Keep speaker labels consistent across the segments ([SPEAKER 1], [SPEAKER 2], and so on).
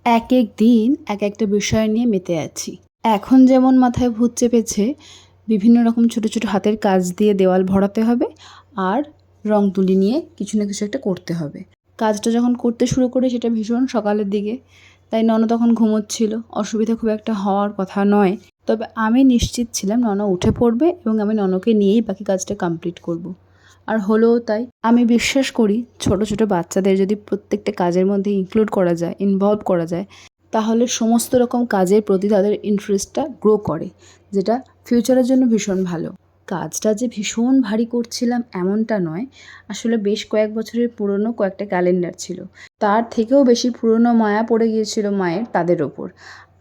[SPEAKER 1] এক এক দিন এক একটা বিষয় নিয়ে মেতে আছি। এখন যেমন মাথায় ভূত চেপেছে, বিভিন্ন রকম ছোট ছোট হাতের কাজ দিয়ে দেওয়াল ভরাতে হবে আর রং তুলি নিয়ে কিছু না কিছু একটা করতে হবে। কাজটা যখন করতে শুরু করি সেটা ভীষণ সকালের দিকে, তাই ননদ তখন ঘুমোচ্ছিল। অসুবিধা খুব একটা হওয়ার কথা নয়, তবে আমি নিশ্চিত ছিলাম ননদ উঠে পড়বে এবং আমি ননদকে নিয়েই বাকি কাজটা কমপ্লিট করব। আর হলোও তাই। আমি বিশ্বাস করি ছোট ছোট বাচ্চাদের যদি প্রত্যেকটা কাজের মধ্যে ইনক্লুড করা যায়, ইনভলভ করা যায়, তাহলে সমস্ত রকম কাজের প্রতি তাদের ইন্টারেস্টটা গ্রো করে, যেটা ফিউচারের জন্য ভীষণ ভালো। কাজটা যে ভীষণ ভারী করছিলাম এমনটা নয়, আসলে বেশ কয়েক বছরের পুরনো কয়েকটা ক্যালেন্ডার ছিল, তার থেকেও বেশি পুরনো মায়া পড়ে গিয়েছিল মায়ের তাদের ওপর।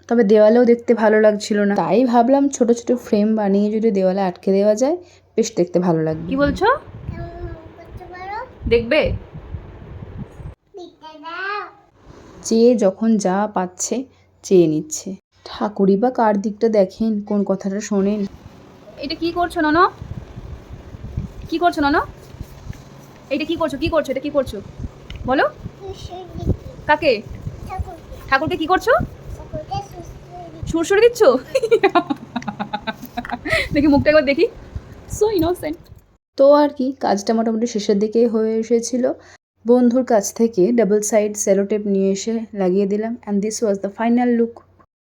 [SPEAKER 1] তবে দেওয়ালেও দেখতে ভালো লাগছিল না, তাই ভাবলাম ছোট ছোট ফ্রেম বানিয়ে যদি দেওয়ালে আটকে দেওয়া যায় বেশ দেখতে ভালো লাগবে। কি বলছো? দেখবে? চেয়ে যখন যা পাচ্ছে চেয়ে নিচ্ছে। ঠাকুরই বা কার দিকটা দেখেন, কোন কথাটা শোনেন। এটা কি করছো ননো? কি করছো ননো? এইটা কি করছো? কি করছো? এটা কি করছো বলো? কাকে? ঠাকুরকে কি করছো? সুরসুরি দিচ্ছ? দেখি মুখটা একবার দেখি। So innocent. তো আর কি, কাজটা মোটামুটি শেষের দিকেই হয়ে এসেছিল। বন্ধুর কাছ থেকে ডাবল সাইড সেলোটেপ নিয়ে এসে লাগিয়ে দিলাম, and this was the final look.